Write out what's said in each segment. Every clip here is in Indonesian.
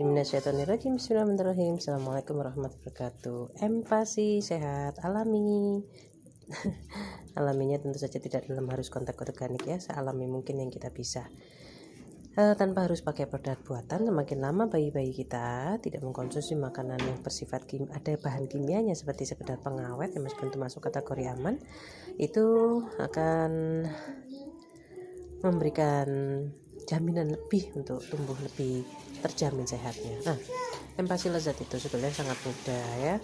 Minasyaitonirrajim. Bismillahirrahmanirrahim. Assalamualaikum warahmatullahi wabarakatuh. Empati sehat alami. Alaminya tentu saja tidak dalam harus kontak organik ya, sealami mungkin yang kita bisa. Tanpa harus pakai produk buatan. Semakin lama bayi-bayi kita tidak mengkonsumsi makanan yang bersifat ada bahan kimianya seperti sekedar pengawet yang meskipun itu masuk kategori aman, itu akan memberikan jaminan lebih untuk tumbuh lebih terjamin sehatnya. Nah, empati lezat itu sebenarnya sangat mudah ya.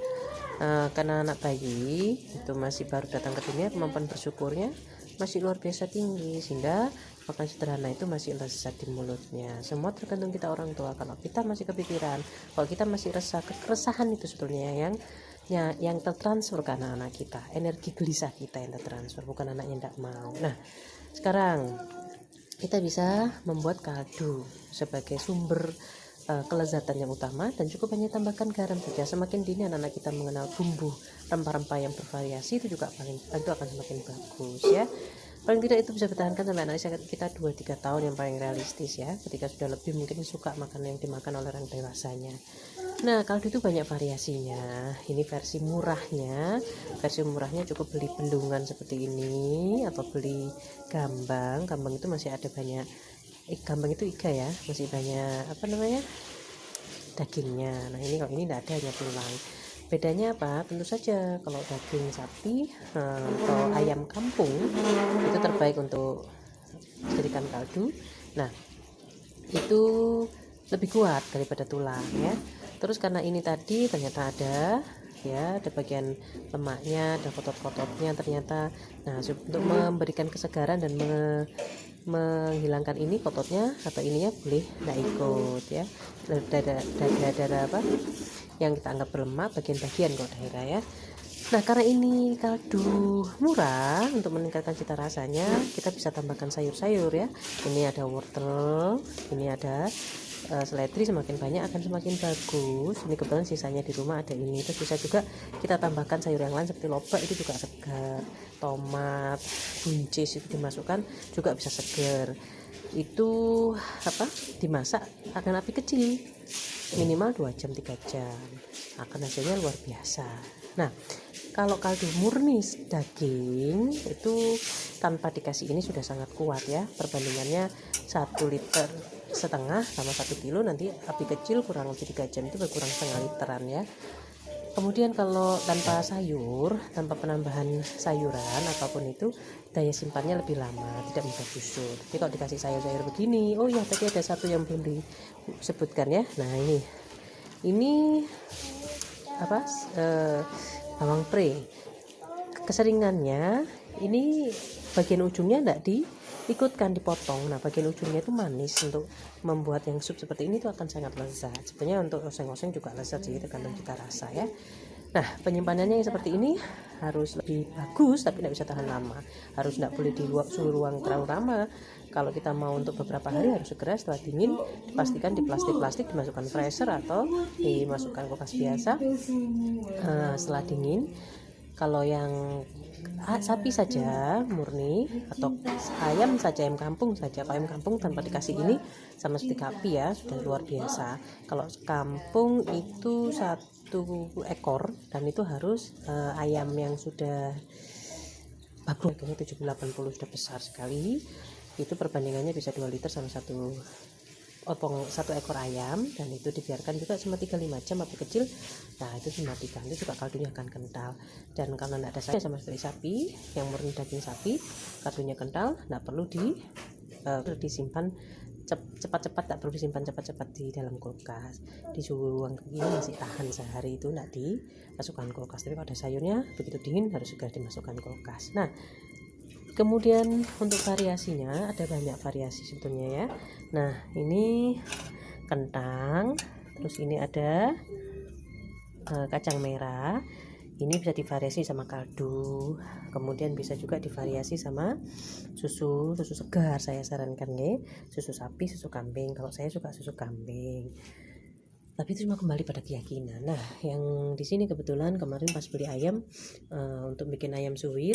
Karena anak bayi itu masih baru datang ke dunia, kemampuan bersyukurnya masih luar biasa tinggi, sehingga makan sederhana itu masih lezat di mulutnya. Semua tergantung kita orang tua. Kalau kita masih kepikiran, kalau kita masih resah, keresahan itu sebetulnya yang tertransfer ke anak-anak kita, energi gelisah kita yang tertransfer, bukan anak yang tidak mau. Nah, sekarang kita bisa membuat kaldu sebagai sumber kelezatan yang utama, dan cukup hanya tambahkan garam saja. Semakin dini anak-anak kita mengenal bumbu rempah-rempah yang bervariasi, itu juga itu akan semakin bagus ya. Paling tidak itu bisa bertahankan sampai anak kita 2-3 tahun yang paling realistis ya. Ketika sudah lebih mungkin suka makan yang dimakan oleh orang dewasanya. Nah, kaldu itu banyak variasinya. Ini versi murahnya. Versi murahnya cukup beli bendungan seperti ini atau beli gambang. Gambang itu masih ada banyak. Gambang itu iga ya, masih banyak dagingnya. Nah, ini kalau ini tidak ada, hanya tulang. Bedanya apa? Tentu saja kalau daging sapi atau ayam kampung itu terbaik untuk dijadikan kaldu. Nah, itu lebih kuat daripada tulang ya. Terus karena ini tadi ternyata ada bagian lemaknya, ada kotot-kototnya ternyata. Nah, untuk memberikan kesegaran dan menghilangkan ini kototnya atau ininya boleh nggak ikut ya. Daerah apa yang kita anggap berlemak, bagian-bagian kok daerah ya. Nah, karena ini kaldu murah, untuk meningkatkan cita rasanya kita bisa tambahkan sayur-sayur ya. Ini ada wortel, ini ada seledri, semakin banyak akan semakin bagus. Ini kebetulan sisanya di rumah ada ini. Terus bisa juga kita tambahkan sayur yang lain seperti lobak, itu juga segar. Tomat, buncis itu dimasukkan juga bisa segar. Itu dimasak akan api kecil minimal 2 jam 3 jam, akan hasilnya luar biasa. Nah, kalau kaldu murni daging itu tanpa dikasih ini sudah sangat kuat ya. Perbandingannya 1,5 liter sama 1 kilo, nanti api kecil kurang lebih 3 jam itu berkurang setengah literan ya. Kemudian kalau tanpa sayur, tanpa penambahan sayuran apapun itu, daya simpannya lebih lama, tidak mudah busuk. Tapi kalau dikasih sayur-sayur begini, oh iya tadi ada satu yang belum disebutkan ya. Nah, ini bawang pre. Keseringannya ini bagian ujungnya tidak diikutkan, dipotong. Nah, bagian ujungnya itu manis. Untuk membuat yang sup seperti ini itu akan sangat lezat. Sebenarnya untuk oseng-oseng juga lezat sih, tergantung cita rasa ya. Nah, penyimpanannya yang seperti ini harus lebih bagus, tapi tidak bisa tahan lama. Harus tidak boleh di suhu ruang terlalu lama. Kalau kita mau untuk beberapa hari, harus segera setelah dingin dipastikan di plastik dimasukkan freezer atau dimasukkan kulkas biasa setelah dingin. Kalau yang sapi saja murni atau ayam saja, ayam kampung saja. Kalau ayam kampung tanpa dikasih ini sama seperti sapi ya, sudah luar biasa. Kalau kampung itu 1 ekor, dan itu harus ayam yang sudah bagus, 70-80 sudah besar sekali. Itu perbandingannya bisa 2 liter sama 1 ekor ayam, dan itu dibiarkan juga selama 3-5 jam api kecil. Nah, itu dimatikan, itu juga kaldunya akan kental. Dan karena tidak ada sayur sama seperti sapi, yang murni daging sapi, kaldunya kental, tidak perlu disimpan cepat-cepat, tak perlu disimpan cepat-cepat di dalam kulkas. Di suhu ruang begini masih tahan sehari, itu tidak dimasukkan kulkas. Tapi kalau ada sayurnya begitu dingin harus segera dimasukkan kulkas. Nah, kemudian untuk variasinya ada banyak variasi sebetulnya ya. Nah, ini kentang, terus ini ada kacang merah. Ini bisa divariasi sama kaldu, kemudian bisa juga divariasi sama susu segar. Saya sarankan ya, susu sapi, susu kambing. Kalau saya suka susu kambing, tapi itu cuma kembali pada keyakinan. Nah, yang di sini kebetulan kemarin pas beli ayam untuk bikin ayam suwir,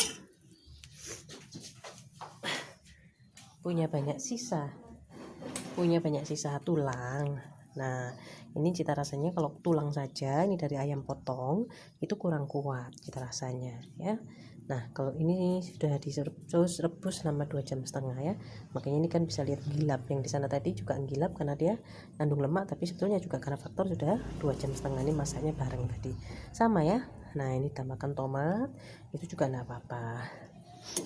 punya banyak sisa tulang. Nah, Ini cita rasanya kalau tulang saja, ini dari ayam potong, itu kurang kuat cita rasanya ya. Nah kalau ini sudah terus rebus selama 2,5 jam ya, makanya ini kan bisa lihat gilap. Yang di sana tadi juga gilap karena dia kandung lemak, tapi sebetulnya juga karena faktor sudah 2,5 jam ini masaknya bareng tadi sama ya. Nah ini tambahkan tomat, itu juga enggak apa-apa.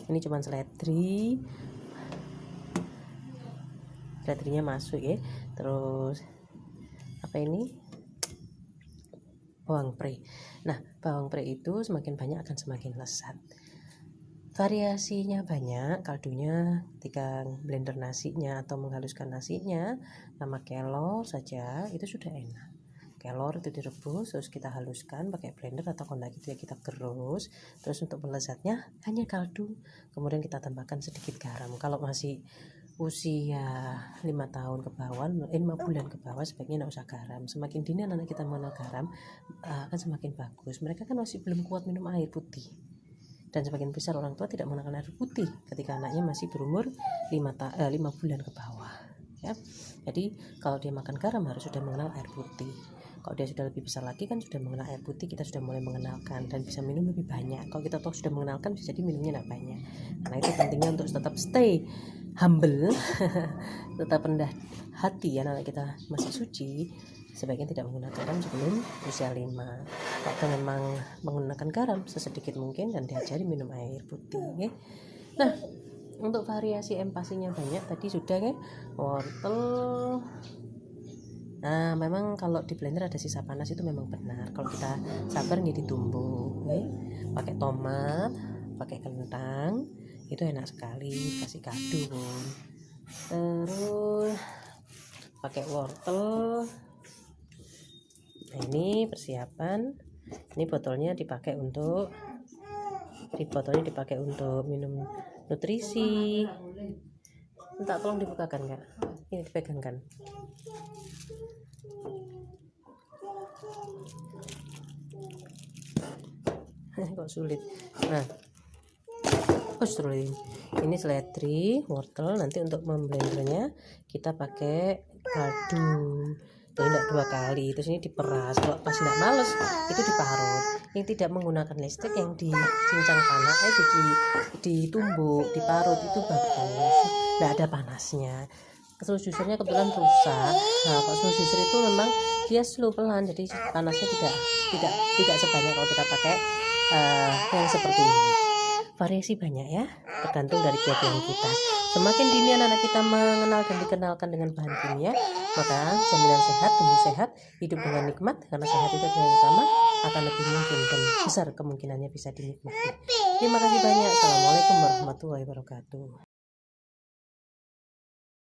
Ini cuman seledri, seledrinya masuk ya. Terus apa ini, bawang pre. Nah bawang pre itu semakin banyak akan semakin lezat. Variasinya banyak, kaldunya ketika blender nasinya atau menghaluskan nasinya sama kelor saja itu sudah enak. Kelor itu direbus terus kita haluskan pakai blender atau kondak itu ya, kita gerus. Terus untuk pelezatnya hanya kaldu, kemudian kita tambahkan sedikit garam. Kalau masih usia 5 tahun ke bawah, 5 bulan ke bawah sebaiknya tidak usah garam. Semakin dini anak kita mengenal garam akan semakin bagus. Mereka kan masih belum kuat minum air putih, dan sebagian besar orang tua tidak mengenal air putih ketika anaknya masih berumur 5 bulan ke bawah ya. Jadi kalau dia makan garam harus sudah mengenal air putih. Kalau dia sudah lebih besar lagi kan sudah mengenal air putih, kita sudah mulai mengenalkan dan bisa minum lebih banyak. Kalau kita tahu sudah mengenalkan bisa jadi minumnya tidak banyak. Karena itu pentingnya untuk tetap stay humble tetap rendah hati ya, anak kita masih suci, sebaiknya tidak menggunakan garam sebelum usia 5. Kalau memang menggunakan garam sesedikit mungkin dan diajari minum air putih ya. Nah untuk variasi empasinya banyak tadi sudah ya, wortel. Nah memang kalau di blender ada sisa panas itu memang benar, kalau kita sabar nih ditumbuk ya. Pakai tomat, pakai kentang itu enak sekali, kasih kardus, terus pakai wortel. Nah ini persiapan, ini botolnya dipakai untuk minum nutrisi. Minta tolong dibukakan Kak, ini dipegangkan. Kok sulit. Nah ini seledri, wortel. Nanti untuk memblendernya kita pakai kaldu, jadi tidak 2 kali. Terus ini diperas, kalau pas tidak males itu diparut. Yang tidak menggunakan listrik, yang dicincang panas ditumbuk, diparut itu bagus, tidak ada panasnya. Slow juicernya kebetulan rusak. Nah kalau slow juicer itu memang dia slow pelan, jadi panasnya tidak sebanyak kalau kita pakai yang seperti ini. Variasi banyak ya, tergantung dari kebutuhan kita. Semakin dini anak-anak kita mengenal dan dikenalkan dengan bahan kimia, maka jaminan sehat, tumbuh sehat, hidup dengan nikmat, karena sehat itu yang utama, akan lebih mungkin dan besar kemungkinannya bisa dinikmati. Terima kasih banyak. Assalamualaikum warahmatullahi wabarakatuh.